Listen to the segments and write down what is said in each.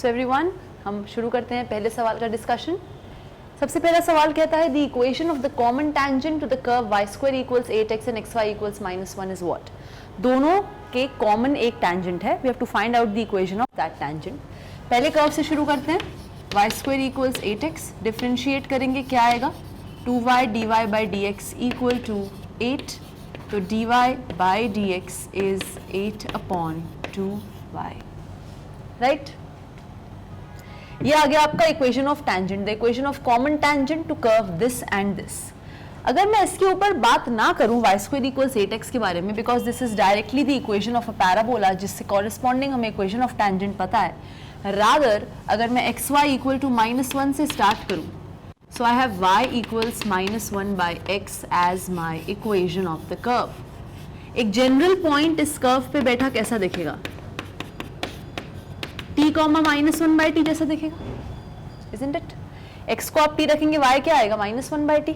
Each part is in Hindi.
सो एवरीवन, हम शुरू करते हैं पहले सवाल का डिस्कशन। सबसे पहला सवाल कहता है the equation of the common tangent to the curve y square equals 8x and xy equals -1 is what. दोनों के कॉमन एक टैंजेंट है, we have to find out the equation of that tangent. पहले कर्व से शुरू करते हैं। y square equals 8x, differentiate करेंगे क्या आएगा 2y dy by dx equal to 8, तो dy by dx is 8/2y, right. ये आ गया आपका equation of tangent, the equation of common tangent to curve this and this. अगर मैं इसके ऊपर बात ना करूं y स्क्वायर इक्वल्स 8x के बारे में, because this is directly the equation of a parabola जिससे कॉरेस्पॉन्डिंग हमें इक्वेशन ऑफ टैंजेंट पता है। रादर अगर मैं xy इक्वल टू -1 से स्टार्ट करूं, so I have y equals -1 by x as my equation of the curve. एक जनरल पॉइंट इस कर्व पे बैठा कैसा दिखेगा, t, -1 बाई टी जैसा दिखेगा, isn't it? x को आप t रखेंगे, y क्या आएगा -1 बाई टी।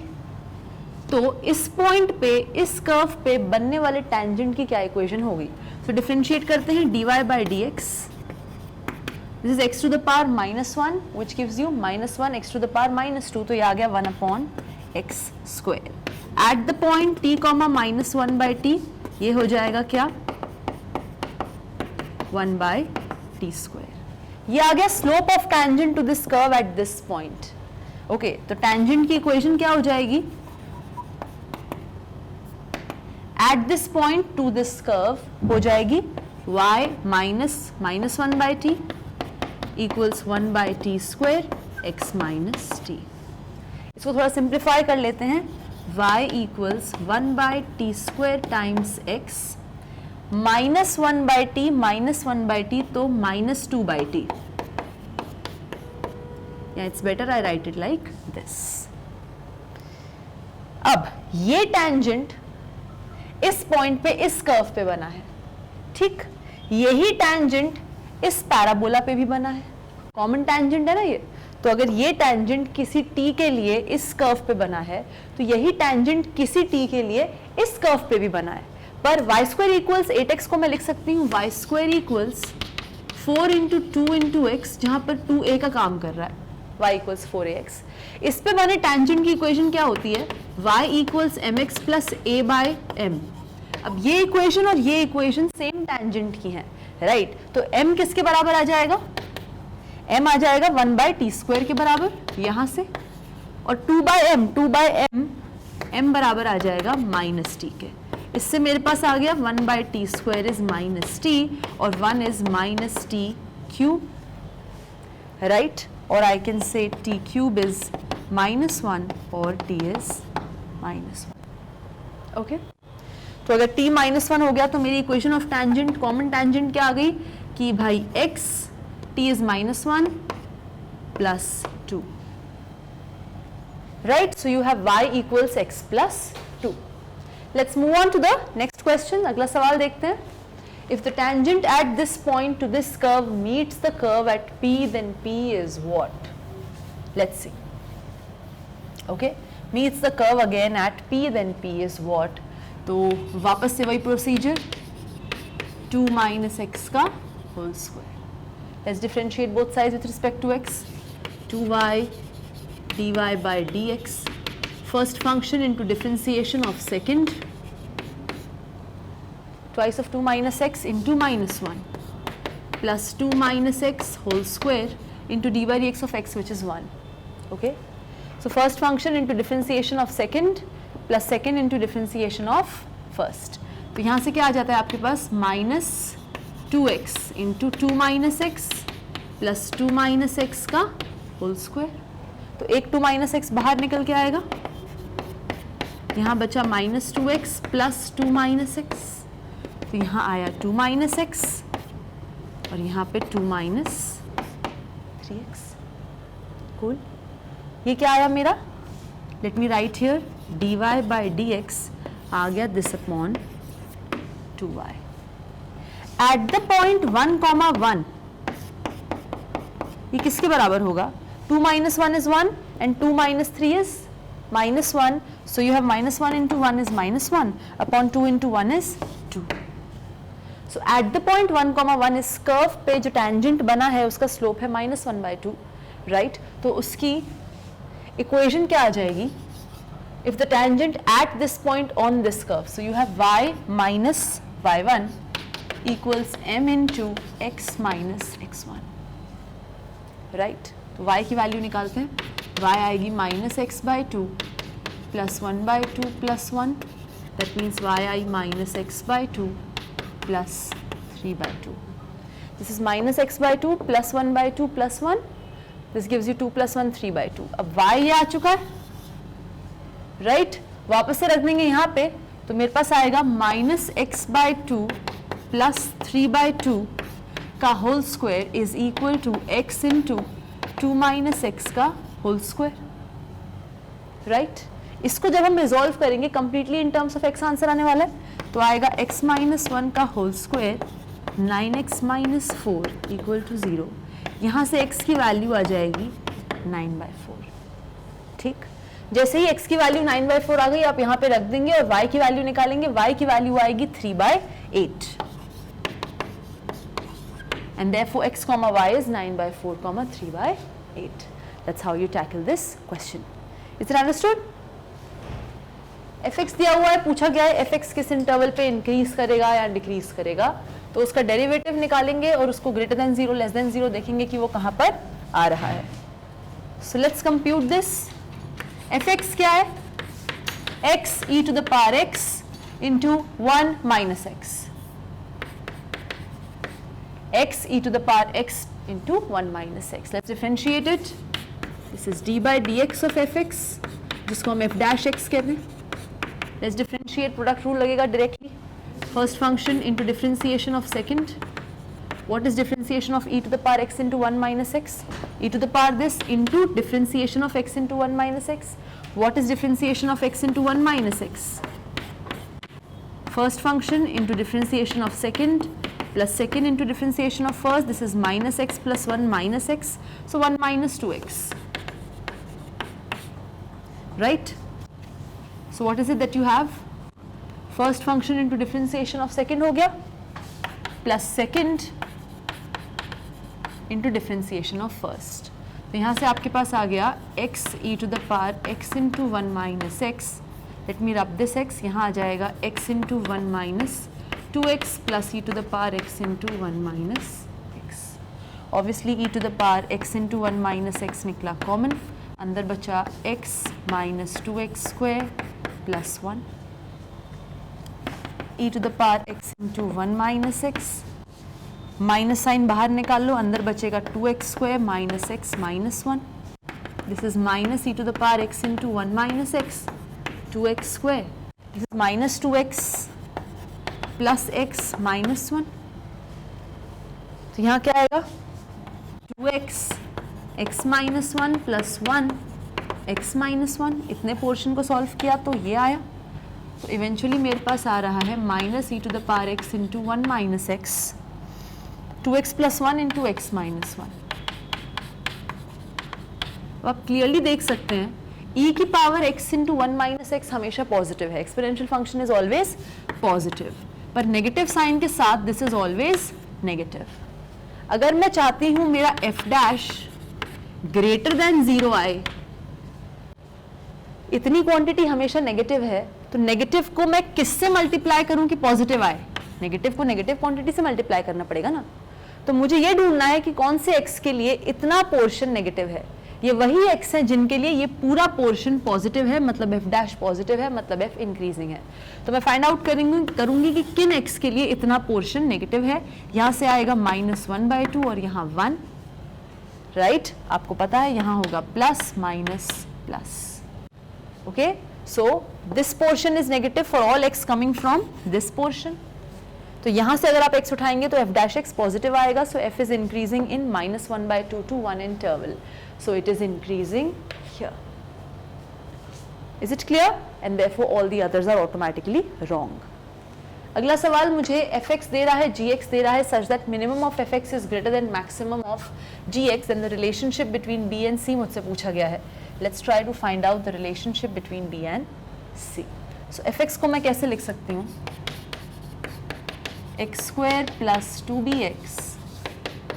तो इस पॉइंट पे, इस कर्व पे बनने वाले टैंजेंट की क्या इक्वेशन होगी। सो डिफरेंशिएट करते हैं dy by dx, this is x to the power -1 which gives you -1 x to the power -2, तो ये आ गया 1/x square. At the point t, -1 by t, ये हो जाएगा क्या 1 बाई टी स्क्वायर। ये आ गया slope of tangent to this curve at this point. Okay, तो टैंजेंट की इक्वेशन क्या हो जाएगी at this point to this curve हो जाएगी y -1 by t equals 1 by t square x minus t. इसको थोड़ा सिंप्लीफाई कर लेते हैं, y equals 1 by t square times x -1 by t, -1 by t तो -2 बाई टी। या it's better I right it like this. अब ये टैंजेंट इस पॉइंट पे, इस कर्व पे बना है, ठीक। यही टैंजेंट इस पैराबोला पे भी बना है, कॉमन टैंजेंट है ना ये। तो अगर ये टैंजेंट किसी t के लिए इस कर्व पे बना है, तो यही टैंजेंट किसी t के लिए इस कर्व पे भी बना है। पर y स्क्वायर इक्वल्स 8x को मैं लिख सकती हूँ y square equals 4 into 2 into x, जहाँ पर 2a का काम कर रहा है, y इक्वल्स 4ax। इस पे बने टैंजेंट की इक्वेशन क्या होती है, y equals mx plus a by m। अब ये इक्वेशन और ये इक्वेशन सेम टैंजेंट की है, राइट। तो m किसके बराबर आ जाएगा, m आ जाएगा 1 बाई टी स्क्वायर के बराबर यहाँ से, और 2 बाई m m बराबर आ जाएगा -t के। इससे मेरे पास आ गया 1 by t square is -t और 1 इज -t क्यूब, राइट। और I can say t cube is -1 और t इज -1। ओके, तो अगर t -1 हो गया तो मेरी equation of tangent, common tangent क्या आ गई कि भाई x t is -1 plus 2, right. So you have y equals x plus 2। Let's move on to the next question. अगला सवाल देखते हैं। If the tangent at this point to this curve meets the curve at P, then P is what? Let's see. Okay, meets the curve again at P, then P is what? तो वापस से वही procedure, 2 minus x का whole square. Let's differentiate both sides with respect to x. 2y dy by dx. First function into differentiation of second, twice of 2 minus x into -1 plus 2 minus x whole square into d by dx of x which is 1. Okay, so first function into differentiation of second plus second into differentiation of first. तो यहाँ से क्या आ जाता है आपके पास -2x into 2 minus x plus 2 minus x का whole square। तो एक 2 minus x बाहर निकल के आएगा, यहाँ बचा -2x प्लस 2 minus x, तो यहाँ आया 2 minus x और यहाँ पे 2 minus 3x। कूल, ये क्या आया मेरा, let me right here dy by dx आ गया this upon 2y। Eight the point 1, ये किसके बराबर होगा, 2 minus 1 is 1 and 2 minus 3 is -1, so you have -1 into 1 is -1 upon 2 into 1 is 2. So eight the point 1,1 इस कर्व पे जो टेंजेंट बना है उसका स्लोप है -1/2, राइट? तो उसकी इक्वेशन क्या आ जाएगी? If the tangent at this point on this curve, so you have y minus y1 equals m into x minus x1, right? तो y की वैल्यू निकालते हैं, y आएगी -x/2 plus 1/2 plus 1, that means yi minus x/2 plus 3/2. This is -x/2 plus 1/2 plus 1. This gives you 2 plus 1 3/2. अब y ये आ चुका है, राइट? वापस से रख देंगे यहाँ पे, तो मेरे पास आएगा -x/2 plus 3/2 का whole square is equal to x इंटू 2 minus x का होल स्क्वायर, राइट? इसको जब हम रिजॉल्व करेंगे completely in terms of x answer आने वाला है, तो आएगा x minus 1 का whole square 9x minus 4 equal to 0. यहाँ से x की वैल्यू आ जाएगी 9/4, ठीक? जैसे ही x की वैल्यू 9/4 आ गई, आप यहाँ पे रख देंगे और y की वैल्यू निकालेंगे, y की वैल्यू आएगी 3/8, and therefore x comma y is 9/4 comma 3/8. That's how you tackle this question. Is it understood? fx दिया हुआ है, पूछा गया है fx किस इंटरवल पे इंक्रीज करेगा या डिक्रीज करेगा, तो उसका डेरिवेटिव निकालेंगे और उसको ग्रेटर देन 0 लेस देन 0 देखेंगे कि वो कहाँ पर आ रहा है. So let's compute this. fx क्या है? x e to the power x into 1 minus x. x e to the power x into 1 minus x. Let's differentiate it. This is d by dx of fx, जिसको हम f dash x कहते हैं. Let's differentiate. Product rule लगेगा directly. First function into differentiation of second. What is differentiation of e to the power x into 1 minus x? E to the power this into differentiation of x into 1 minus x. What is differentiation of x into 1 minus x? First function into differentiation of second plus second into differentiation of first. This is minus x plus 1 minus x. So 1 minus 2x. Right? So what is it that you have? First function into differentiation of second हो गया, plus second into differentiation of first. तो यहाँ से आपके पास आ गया x e to the power x into 1 minus x. Let me rub this x. यहाँ आ जाएगा x into 1 minus 2x plus e to the power x into 1 minus x. Obviously e to the power x into 1 minus x निकला common. अंदर बचा x minus 2x square plus 1. e to the power x into 1 minus x. Minus sign बाहर निकाल लो, अंदर बचेगा 2x square minus x minus 1. This is minus e to the power x into 1 minus x, 2x square. This is minus 2x plus x minus 1. तो यहाँ क्या आएगा? 2x x minus 1 plus 1 x minus 1. इतने पोर्शन को सॉल्व किया तो ये आया. तो इवेंचुअली मेरे पास आ रहा है minus e to the power x into 1 minus x, 2x plus 1 into x minus 1. तो आप क्लियरली देख सकते हैं e की पावर x इंटू 1 माइनस एक्स हमेशा पॉजिटिव है. Exponential function is always positive, पर नेगेटिव साइन के साथ दिस इज ऑलवेज नेगेटिव. अगर मैं चाहती हूं मेरा f डैश ग्रेटर देन 0 आए, इतनी क्वांटिटी हमेशा नेगेटिव है, तो नेगेटिव को मैं किससे मल्टीप्लाई करूं कि पॉजिटिव आए? नेगेटिव को नेगेटिव क्वांटिटी से मल्टीप्लाई करना पड़ेगा ना. तो मुझे ये ढूंढना है कि कौन से x के लिए इतना पोर्शन नेगेटिव है. ये वही x है जिनके लिए ये पूरा पोर्शन पॉजिटिव है, मतलब f डैश पॉजिटिव है, मतलब f इंक्रीजिंग है. तो मैं फाइंड आउट करूंगी कि किन x के लिए इतना पोर्शन नेगेटिव है. यहाँ से आएगा -1/2 और यहाँ 1, राइट? आपको पता है यहाँ होगा plus minus plus. Okay, so this portion is negative for all x coming from this portion. तो यहाँ से अगर आप x उठाएंगे तो f डैश x पॉजिटिव आएगा. सो f is increasing in -1/2 to 1 interval. So it is increasing here. Is it clear? And therefore all the others are automatically wrong. अगला सवाल मुझे fx दे रहा है, gx दे रहा है, such that minimum of fx is greater than maximum of gx, and the relationship between b and c मुझसे पूछा गया है. Let's try to find out the relationship between b and c. So fx को मैं कैसे लिख सकती हूँ? X square plus 2bx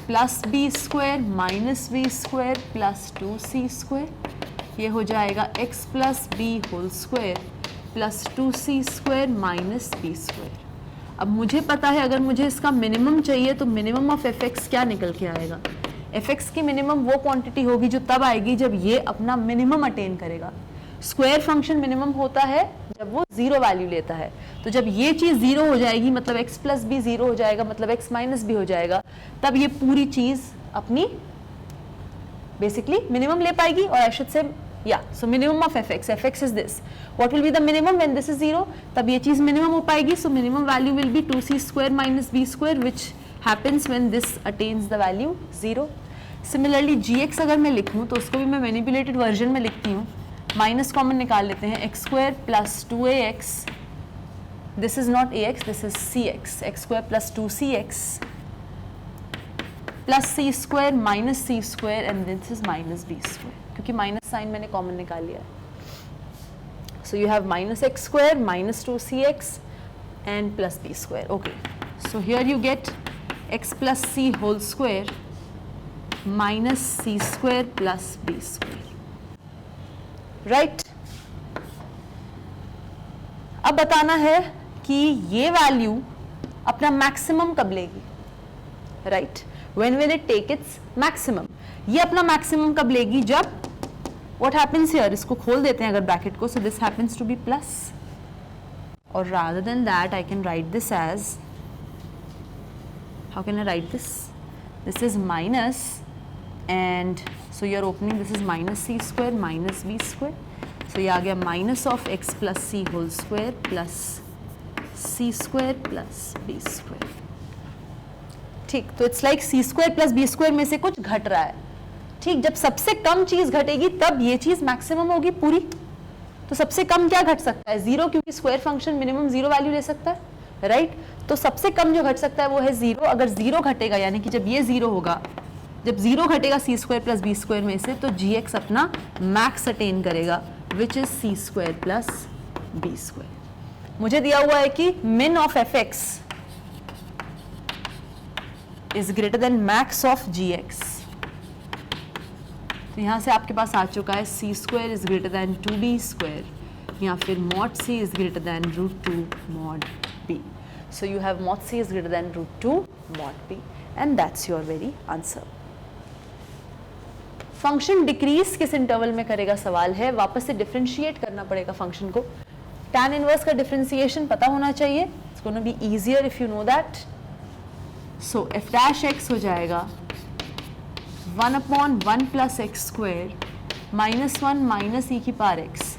plus B square minus b square plus 2c square, ये हो जाएगा x plus b whole square plus 2c square minus b square. अब मुझे पता है अगर मुझे इसका मिनिमम चाहिए तो मिनिमम ऑफ fx क्या निकल के आएगा, fx की मिनिमम वो क्वांटिटी होगी जो तब आएगी जब ये अपना मिनिमम अटेन करेगा। स्क्वायर फंक्शन मिनिमम होता है जब वो जीरो वैल्यू लेता है, तो जब ये चीज जीरो हो जाएगी मतलब x प्लस बी जीरो हो जाएगा, मतलब x माइनस बी हो जाएगा, तब ये पूरी चीज अपनी बेसिकली मिनिमम ले पाएगी। और आई शुड से या so minimum of fx is this, what will be the minimum when this is zero, तब ये चीज मिनिमम हो पाएगी। So minimum value will be 2c square minus b square which happens when this attains the value zero. Similarly gx अगर मैं लिखूं तो उसको भी मैं मैनिपुलेटेड वर्जन में लिखती हूँ, माइनस कॉमन निकाल लेते हैं, x square plus 2ax, this is not ax this is cx, x square plus 2cx plus c square minus c square and this is minus b square, क्योंकि माइनस साइन मैंने कॉमन निकाल लिया है। So you have minus x square minus 2cx and plus b square. Okay, so here you get x plus c whole square minus c square plus b square, right. अब बताना है कि ये वैल्यू अपना मैक्सिमम कब लेगी, right, when will it take its maximum. ये अपना मैक्सिमम कब लेगी, जब व्हाट हैपेंस हियर, इसको खोल देते हैं अगर ब्रैकेट को, so this happens to be plus, और rather than that I can write this as, how can I write this, this is minus and so you are opening, this is minus c square minus b square, so ये आ गया minus of x plus c whole square plus c square plus b square, ठीक। तो it's like c square plus b square में से कुछ घट रहा है, ठीक। जब सबसे कम चीज घटेगी तब ये चीज मैक्सिमम होगी पूरी। तो सबसे कम क्या घट सकता है, जीरो, क्योंकि square function minimum zero value ले सकता है, राइट। तो सबसे कम जो घट सकता है वो है जीरो। अगर जीरो घटेगा यानी कि जब ये जीरो होगा, जब जीरो घटेगा C square plus B square में से, तो जी एक्स अपना मैक्स अटेन करेगा which is C square plus B square. मुझे दिया हुआ है कि min of F X is greater than max of G X, तो यहां से आपके पास आ चुका है C square is greater than 2b square, या फिर mod C is greater than root 2 mod b। So you have mod C is greater than root 2 mod b and that's your very answer. Function decrease किस इंटरवल में करेगा सवाल है, वापस से डिफरेंशिएट करना पड़ेगा फंक्शन को। tan इनवर्स का डिफरेंशिएशन पता होना चाहिए, it's gonna be easier if you know that. So F dash X हो जाएगा 1/1 plus X square minus 1 minus E की पावर एक्स,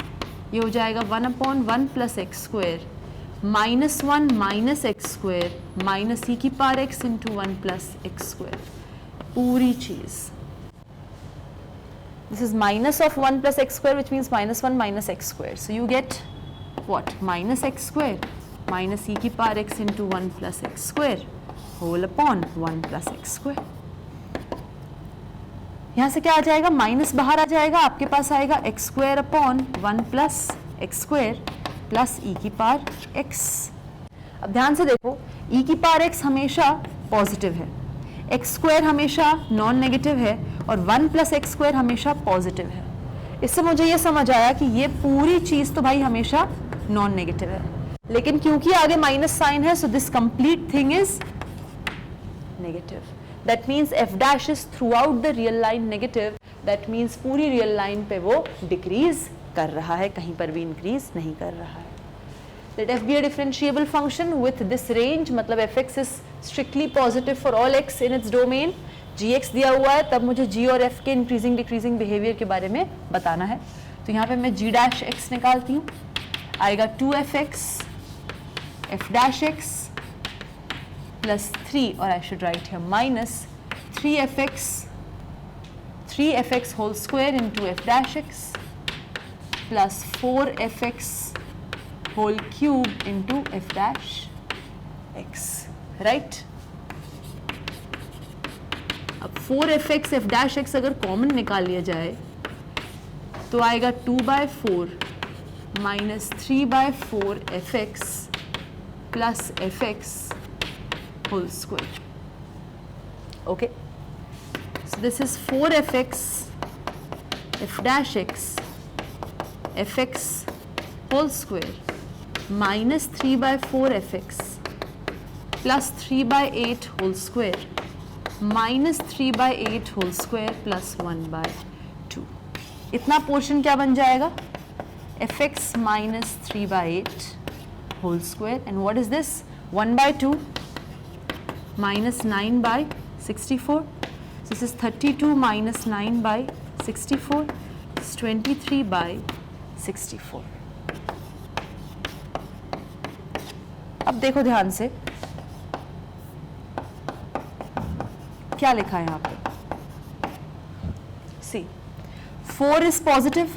ये हो जाएगा 1/1 plus X square minus 1 minus x square minus E की power x into 1 plus X square, पूरी चीज। This is minus of 1 plus x square, which means minus 1 minus x square. So you get what? Minus x square minus e की power x into 1 plus x square whole upon 1 plus x square. यहाँ से क्या आ जाएगा, माइनस बाहर आ जाएगा, आपके पास आएगा x square upon 1 plus x square plus e की power x। अब ध्यान से देखो, e की power x हमेशा पॉजिटिव है, एक्स स्क्वायर हमेशा नॉन नेगेटिव है, और 1 प्लस एक्स स्क्वायर हमेशा पॉजिटिव है। इससे मुझे ये समझ आया कि ये पूरी चीज तो भाई हमेशा नॉन नेगेटिव है, लेकिन क्योंकि आगे माइनस साइन है, so this complete thing is negative. That means F dash is through out the real line negative, that means पूरी रियल लाइन पे वो डिक्रीज कर रहा है, कहीं पर भी इंक्रीज नहीं कर रहा है। Let f be a differentiable function with this range, मतलब fx is strictly positive for all x in its domain। gx दिया हुआ है, तब मुझे g और f के इंक्रीजिंग डिक्रीजिंग बिहेवियर के बारे में बताना है। तो यहाँ पे मैं g डैश x निकालती हूँ, आएगा 2fx f dash x plus 3, और I should write here minus 3fx whole square into f dash x plus 4fx whole cube into f dash x, right? अब 4fx f dash x अगर कॉमन निकाल लिया जाए तो आएगा 2/4 minus 3/4 fx plus fx whole square. Okay, so this is 4fx f dash x fx whole square minus 3 by 4 fx plus 3 by 8 whole square minus 3 by 8 whole square plus 1 by 2. इतना पोर्शन क्या बन जाएगा? fx minus 3 by 8 whole square, and what is this? 1 by 2 minus 9 by 64. So this is 32 minus 9 by 64. It's 23 by 64. अब देखो ध्यान से क्या लिखा है यहाँ पे. सी 4 इज पॉजिटिव,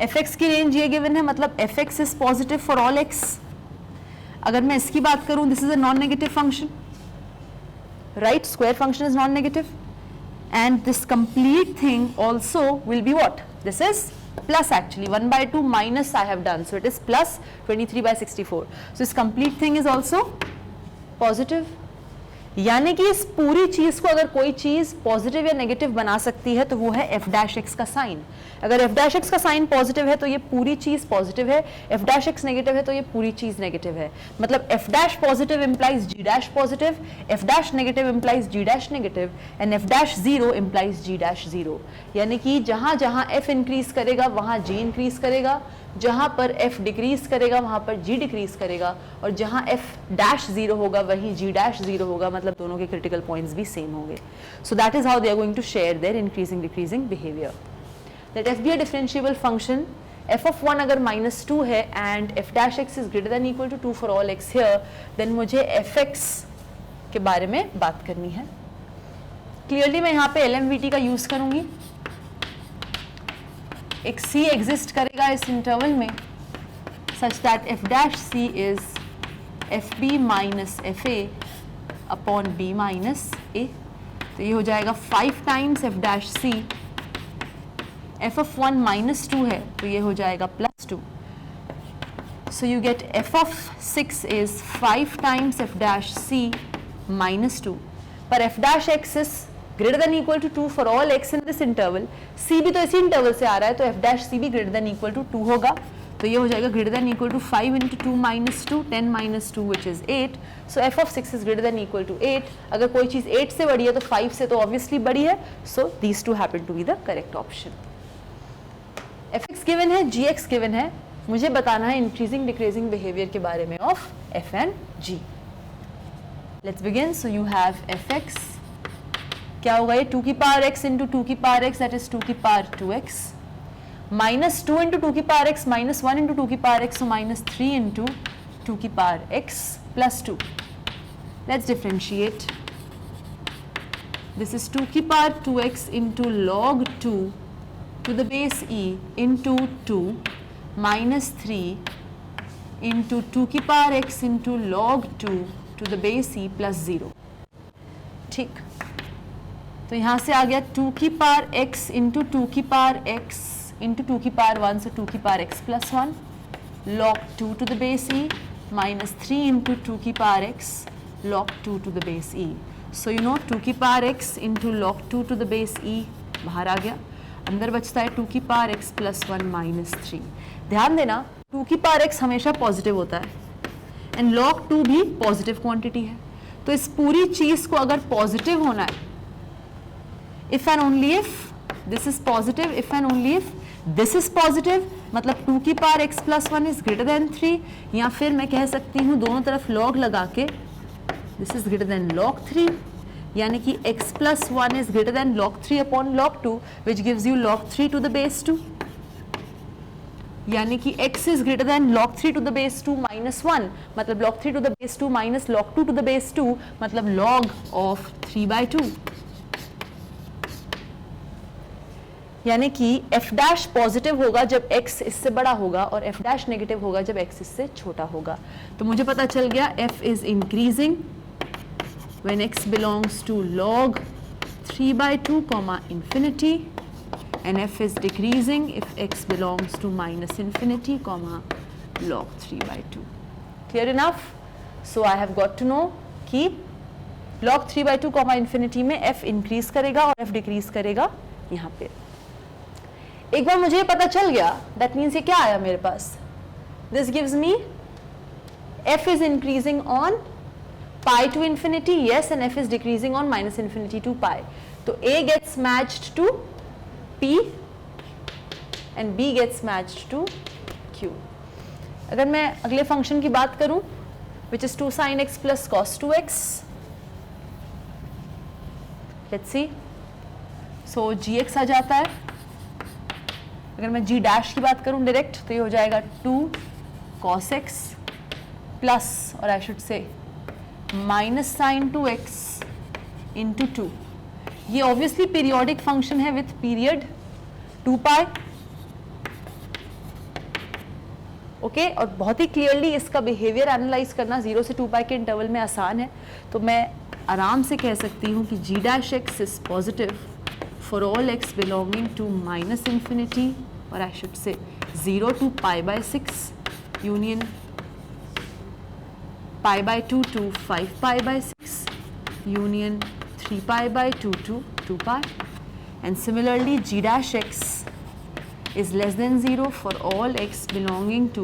fx की रेंज ये गिवन है, मतलब fx is positive for all x. अगर मैं इसकी बात करूं, this is a non negative function, right? Square function is non negative, and this complete thing also will be what? This is plus actually, 1 by 2 minus I have done, so it is plus 23 by 64. So this complete thing is also positive. यानी कि इस पूरी चीज को अगर कोई चीज पॉजिटिव या नेगेटिव बना सकती है तो वो है f डैश x का साइन. अगर f डैश x का साइन पॉजिटिव है तो ये पूरी चीज पॉजिटिव है, f डैश x नेगेटिव है तो ये पूरी चीज नेगेटिव है. मतलब f dash positive implies g dash positive, f dash negative implies g dash negative, and f dash zero implies g dash zero. यानी कि जहां जहां f इंक्रीज करेगा वहां g इंक्रीज करेगा, जहां पर f डिक्रीज करेगा वहां पर g डिक्रीज करेगा, और जहां f डैश जीरो होगा वहीं g डैश जीरो होगा. मतलब दोनों के क्रिटिकल पॉइंट्स भी सेम होंगे. So that is how they are going to share their increasing decreasing behaviour. Let f be a differentiable function. f of 1 अगर -2 है and f dash x is greater than equal to 2 for all x here, then मुझे fx के बारे में बात करनी है. क्लियरली मैं यहाँ पे LMVT का यूज करूंगी. एक c एग्जिस्ट करेगा इस इंटरवल में such that f dash c is fb minus fa upon b minus a. तो ये हो जाएगा 5 times f dash c. f of 1 -2 है तो ये हो जाएगा +2. So you get f of 6 is 5 times f dash c -2. पर f dash x is greater than equal to 2 for all x in this interval. c भी तो इसी इंटरवल से आ रहा है तो f डैश c भी ग्रेटर देन इक्वल टू 2 होगा. तो ये हो जाएगा greater than equal to 5 into 2 minus 2, 10 minus 2 which is 8. So f of 6 is greater than equal to 8. अगर कोई चीज 8 से बड़ी है तो 5 से तो ऑब्वियसली बड़ी है. So these two happen to be the correct option. fx given है, gx गिवन है, मुझे बताना है इंक्रीजिंग डिक्रीजिंग बिहेवियर के बारे में of f and g. Let's begin. So you have fx, क्या होगा ये 2 की पावर x इंटू 2 की पावर x दैट इज 2 की पावर 2x, माइनस 2 इंटू 2 की पावर x माइनस 1 इंटू 2 की पावर x, so माइनस 3 इंटू 2 की पावर x plus 2. Let's differentiate. This is 2 की power 2x into log 2 to the base e into 2 minus 3 into 2 की पावर x into log 2 to the base e plus 0. ठीक, तो यहाँ से आ गया 2 की पावर x इंटू 2 की पावर x इंटू 2 की पावर 1 से 2 की पावर x plus 1 log 2 to the base e minus 3 into 2 की पावर x log 2 to the base e. So you know 2 की पावर x into log 2 to the base e बाहर आ गया, अंदर बचता है 2 की पावर x प्लस 1 माइनस 3. ध्यान देना 2 की पावर x हमेशा पॉजिटिव होता है एंड log 2 भी पॉजिटिव क्वांटिटी है. तो इस पूरी चीज को अगर पॉजिटिव होना है, if and only if this is positive, if and only if this is positive, मतलब 2 की पावर x plus 1 is greater then 3, या फिर मैं कह सकती हूँ दोनों तरफ log लगा के this is greater than log 3, यानी कि x plus 1 is greater than log 3 upon log 2 which gives you log 3 to the base 2, यानी कि x is greater than log 3 to the base 2 minus 1, मतलब log 3 to the base 2 minus log 2 to the base 2, मतलब log ऑफ 3/2. यानी कि f डैश पॉजिटिव होगा जब x इससे बड़ा होगा और f डैश नेगेटिव होगा जब x इससे छोटा होगा. तो मुझे पता चल गया f is increasing when x belongs to log 3/2 comma infinity, and f is decreasing if x belongs to minus infinity comma log 3/2. Clear enough? So I have got to know कि log 3/2 कॉमा इन्फिनिटी में f इंक्रीज करेगा और f डिक्रीज करेगा यहाँ पे। एक बार मुझे पता चल गया, दैट मीन्स ये क्या आया मेरे पास, this gives me f is increasing on pi to infinity, yes, and f is decreasing on minus infinity to pi. तो a gets matched to p and b gets matched to q. अगर मैं अगले फंक्शन की बात करूं, which is 2 sin x plus cos 2x, let's see, so gx आ जाता है। अगर मैं g डैश की बात करूं डायरेक्ट, तो ये हो जाएगा 2 cos x प्लस, और I should say minus sine 2x into 2। ये ऑब्वियसली पीरियोडिक फंक्शन है विथ पीरियड 2 पाई, ओके। और बहुत ही क्लियरली इसका बिहेवियर एनालाइज करना 0 से 2 पाई के इंटरवल में आसान है, तो मैं आराम से कह सकती हूँ कि g dash x is positive for all x belonging to minus infinity, और I should say 0 to π/6 union π/2 to 5π/6 union 3π/2 to 2π, and similarly g dash x is less than 0 for all x belonging to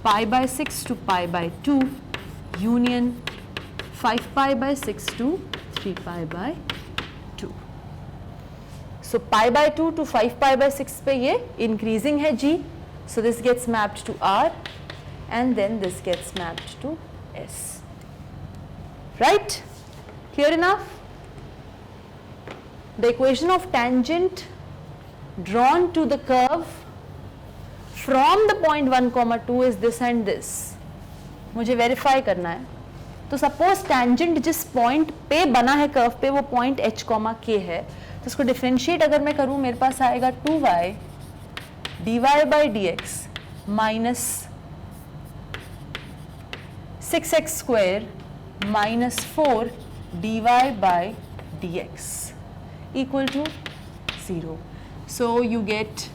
π/6 to π/2 union 5π/6 to 3π/2. So π/2 to 5π/6 पे ये increasing है g, so this gets mapped to r and then this gets mapped to s. Right? Clear enough? The equation of tangent drawn to the curve from the point 1, 2 is this and this. मुझे verify करना है। तो suppose tangent जिस point पे बना है curve पे वो point h, k है, तो इसको differentiate अगर मैं करूँ, मेरे पास आएगा 2y dy/dx minus 6x square minus 4 dy/dx equal to 0. So you get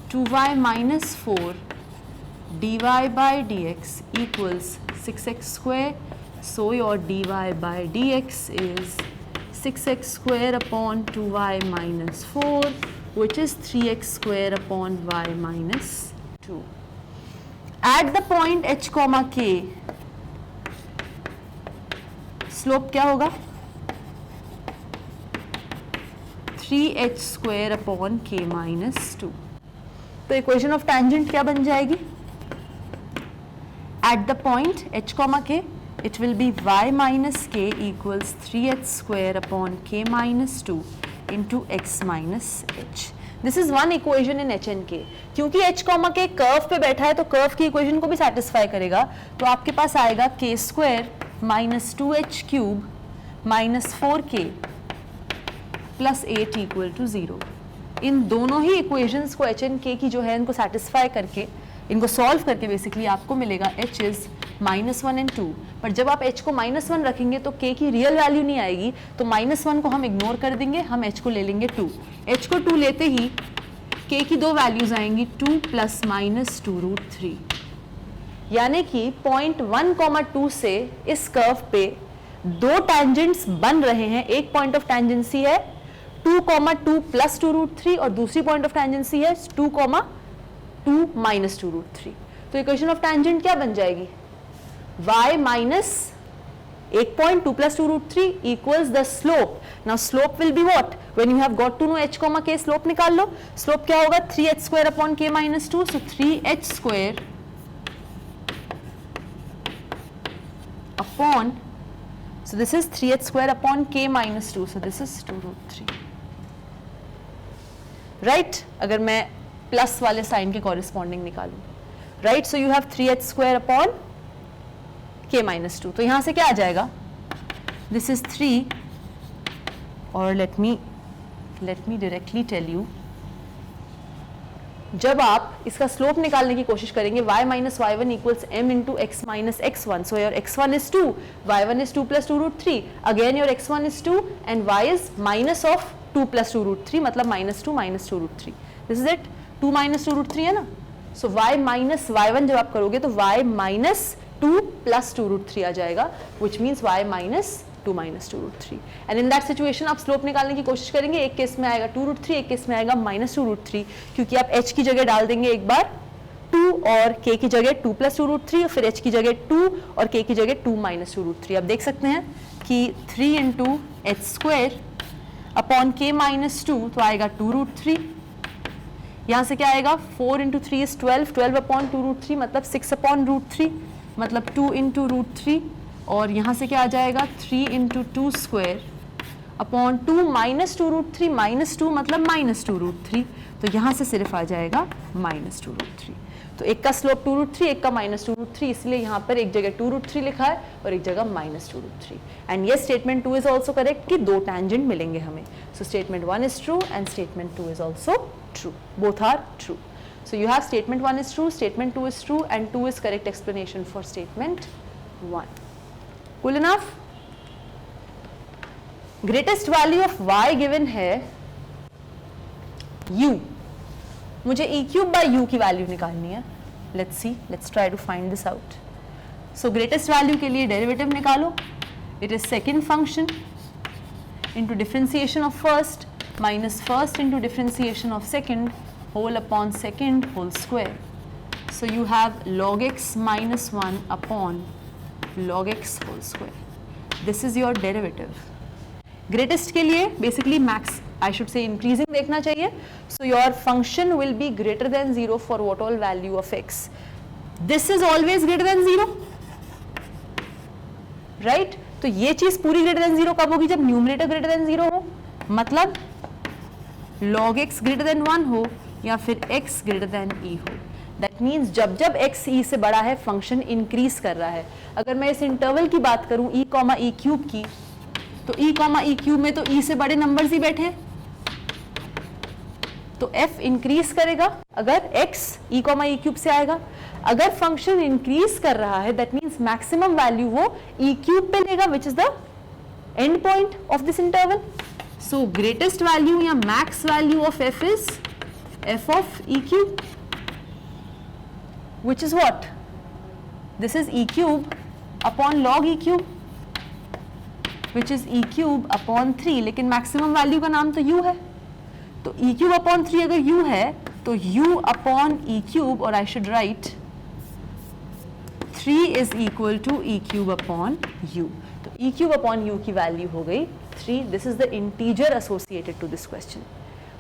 2y minus 4 dy/dx equals 6x square. So your dy/dx is 6x square upon 2y minus 4, which is 3x square upon y minus 2. At the point h, k, slope क्या होगा? 3h square upon k minus 2. तो इक्वेशन ऑफ टेंजेंट क्या बन जाएगी? At the point h, k, it will be y minus k equals 3h square upon k minus 2 into x minus h. This is one equation in h and k. क्योंकि h, k कर्व पे बैठा है तो कर्व की इक्वेशन को भी सेटिस्फाई करेगा, तो आपके पास आएगा k square minus 2h cube minus 4k plus 8 equal to 0। इन दोनों ही इक्वेशंस को h एंड k की जो है इनको सेटिस्फाई करके, इनको सॉल्व करके बेसिकली आपको मिलेगा h इज -1 एंड 2। पर जब आप h को -1 रखेंगे तो k की रियल वैल्यू नहीं आएगी, तो -1 को हम इग्नोर कर देंगे, हम h को ले लेंगे 2। h को 2 लेते ही k की दो वैल्यूज आएंगी 2 प्लस माइनस 2√3, यानी कि पॉइंट 1, 2 से इस कर्व पे दो टेंजेंट्स बन रहे हैं। एक पॉइंट ऑफ टेंजेंसी है 2, 2 प्लस 2√3 और दूसरी पॉइंट ऑफ टेंजेंसी है 2, 2 माइनस 2√3। तो इक्वेशन ऑफ टेंजेंट क्या बन जाएगी? y माइनस एक point 2 plus 2√3 equals the slope. Now slope will be what? When you have got to know h, k, slope निकाल लो। स्लोप क्या होगा? 3h square upon k minus 2, so 3h square upon, so this is 3h square upon k minus 2, so this is 2√3, right? अगर मैं प्लस वाले साइन के कॉरेस्पॉन्डिंग निकालूं, right? So you have 3h square upon k minus 2, तो यहाँ से क्या आ जाएगा? This is 3, और let me directly tell you, जब आप इसका स्लोप निकालने की कोशिश करेंगे y minus y1 equals m into x minus x1, so your x1 is 2, y1 is 2 plus 2√3, again your x1 is 2 and y is minus of 2 plus 2√3, मतलब -2 minus 2√3, this is it, 2 minus 2√3 है ना। so y minus y1 जब आप करोगे तो y minus 2 प्लस 2 रूट 3 आ जाएगा, which means y minus 2 minus 2 root 3। And in that situation आप स्लोप निकालने की कोशिश करेंगे, एक केस में आएगा 2 रूट 3, एक केस में आएगा माइनस 2 रूट 3, क्योंकि आप h की जगह डाल देंगे एक बार 2 और k की जगह 2 प्लस 2 रूट 3 और फिर h की जगह 2 और k की जगह 2 माइनस 2 रूट 3। आप देख सकते हैं कि 3 into H square upon k minus 2 तो आएगा 2 रूट 3। यहाँ से क्या आएगा 4 इंटू 3 इज 12, 12 अपॉन 2 रूट 3 मतलब 6 अपॉन रूट 3 मतलब 2 इंटू रूट 3, और यहाँ से क्या आ जाएगा 3 into 2 square upon 2 minus 2 root 3, minus 2 मतलब माइनस 2 रूट 3, तो यहाँ से सिर्फ आ जाएगा माइनस 2 रूट 3। तो एक का स्लोप 2 रूट 3, एक का माइनस 2 रूट 3, इसलिए यहाँ पर एक जगह 2 रूट 3 लिखा है और एक जगह माइनस 2 रूट 3। एंड ये स्टेटमेंट 2 इज ऑल्सो करेक्ट कि 2 टेंजेंट मिलेंगे हमें। So statement 1 is true and statement 2 is also true, both are true. So you have statement 1 is true, statement 2 is true, and 2 is correct explanation for statement 1. Cool enough? Greatest value of y given है u. मुझे e cube by u की वैल्यू निकालनी है। Let's see, let's try to find this out. So greatest value के लिए डेरिवेटिव निकालो। It is second function into differentiation of first minus first into differentiation of second whole upon second whole square. So you have log x minus 1 upon log x whole square. This is your derivative. Greatest के लिए basically max, I should say increasing देखना चाहिए. So your function will be greater than 0 for what all value of x. This is always greater than 0, right? तो ये चीज पूरी greater than 0 कब होगी? जब न्यूमरेटर greater than 0 हो, मतलब log x greater than 1 हो या फिर x greater than e हो। That means जब जब x e से बड़ा है फंक्शन इंक्रीज कर रहा है। अगर मैं इस इंटरवल की बात करूं e कॉमा e क्यूब की, तो e कॉमा e क्यूब में तो e से बड़े नंबर्स ही बैठे हैं, तो f इंक्रीज करेगा अगर x e comma e cube से आएगा। अगर फंक्शन इंक्रीज कर रहा है दैट मीन्स मैक्सिमम वैल्यू वो e क्यूब पे लेगा, which is the end point of this interval. So greatest value या max value of f is f of e cube, which is what? This is e cube upon log e cube, which is e cube upon 3, लेकिन maximum value का नाम तो u है, तो e cube upon 3 अगर u है तो u upon e cube, और I should write 3 is equal to e cube upon u. तो e cube upon u की वैल्यू हो गई 3. This is the integer associated to this question.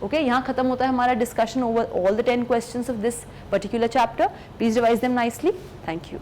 Okay, यहाँ खत्म होता है हमारा discussion over all the 10 questions of this particular chapter. Please revise them nicely. Thank you.